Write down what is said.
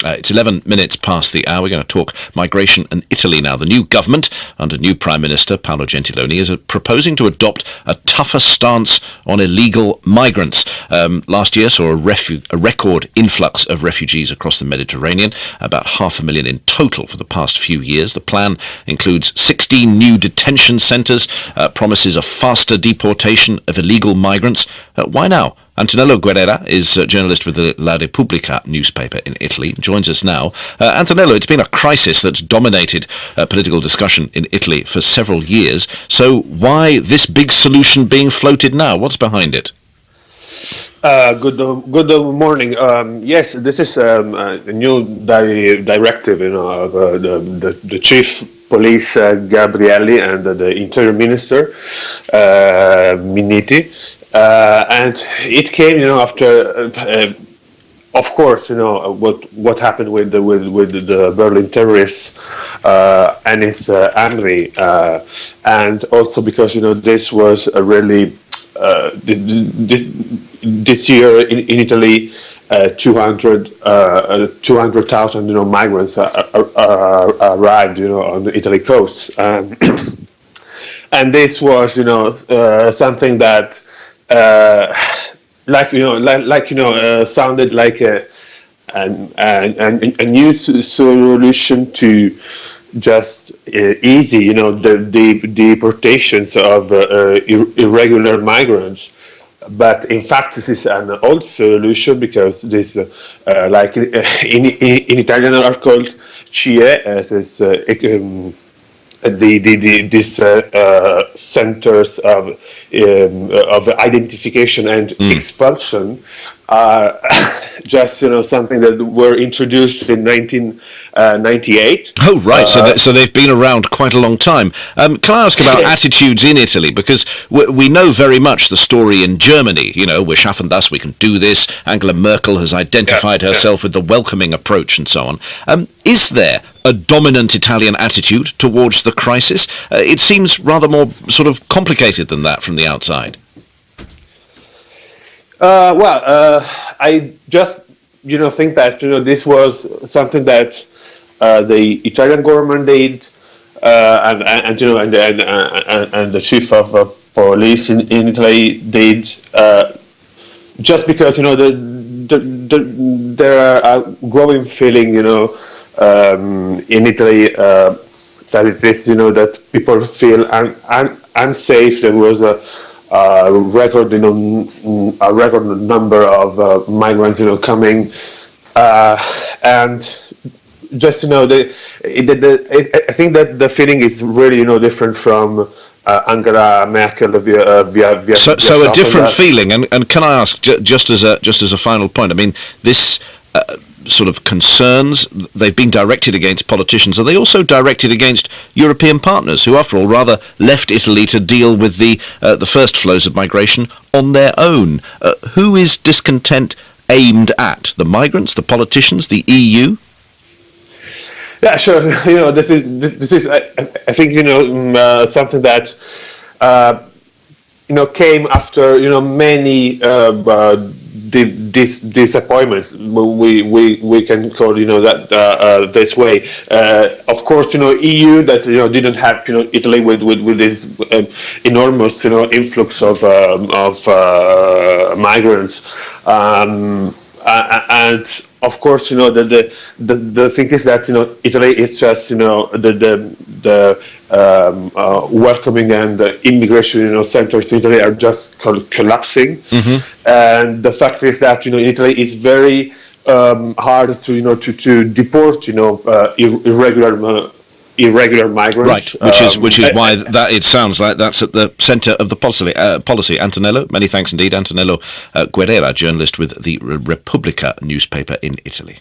It's 11 minutes past the hour. We're going to talk migration and Italy now. The new government, under new Prime Minister Paolo Gentiloni, is proposing to adopt a tougher stance on illegal migrants. Last year saw a record influx of refugees across the Mediterranean, about 500,000 in total for the past few years. The plan includes 16 new detention centres, promises a faster deportation of illegal migrants. Why now? Antonello Guerrera is a journalist with the Repubblica newspaper in Italy. Joins us now. Antonello, it's been a crisis that's dominated political discussion in Italy for several years. So why this big solution being floated now? What's behind it? Good morning. Yes, this is a new directive, of the chief police Gabrielli and the interior minister Minniti. And it came, after, of course, what happened with the Berlin terrorists and his angry, and also because this was a really this year in Italy, 200,000 migrants arrived on the Italy coast, and this was something that. Sounded like a new solution to just easy, the deportations of irregular migrants. But in fact, this is an old solution because this, like in Italian, are called CIE, as is. These centers of identification and expulsion are just something that were introduced in 1998. Oh right, so they've been around quite a long time. Can I ask about attitudes in Italy? Because we know very much the story in Germany. We're schaffen das, we can do this. Angela Merkel has identified herself with the welcoming approach and so on. Is there a dominant Italian attitude towards the crisis? It seems rather more sort of complicated than that from the outside. I just think that this was something that the Italian government did, and the chief of police in Italy did, just because there are a growing feeling in Italy that it is that people feel unsafe. There was a record number of migrants coming, and just I think that the feeling is really different from Angela Merkel via so a different feeling. And can I ask, just as a final point, I mean, this sort of concerns, they've been directed against politicians. Are they also directed against European partners who, after all, rather left Italy to deal with the first flows of migration on their own? Who is discontent aimed at? The migrants, the politicians, the EU? Yeah, sure. This is I think something that came after many disappointments. We can call that this way. Of course, EU that didn't have Italy with this enormous influx of migrants. And of course, the thing is that Italy is just the welcoming and immigration centers in Italy are just collapsing, and the fact is that in Italy it's very hard to deport irregular migrants. Right, which is why that it sounds like that's at the centre of the policy. Antonello, many thanks indeed. Antonello Guerrera, journalist with the Repubblica newspaper in Italy.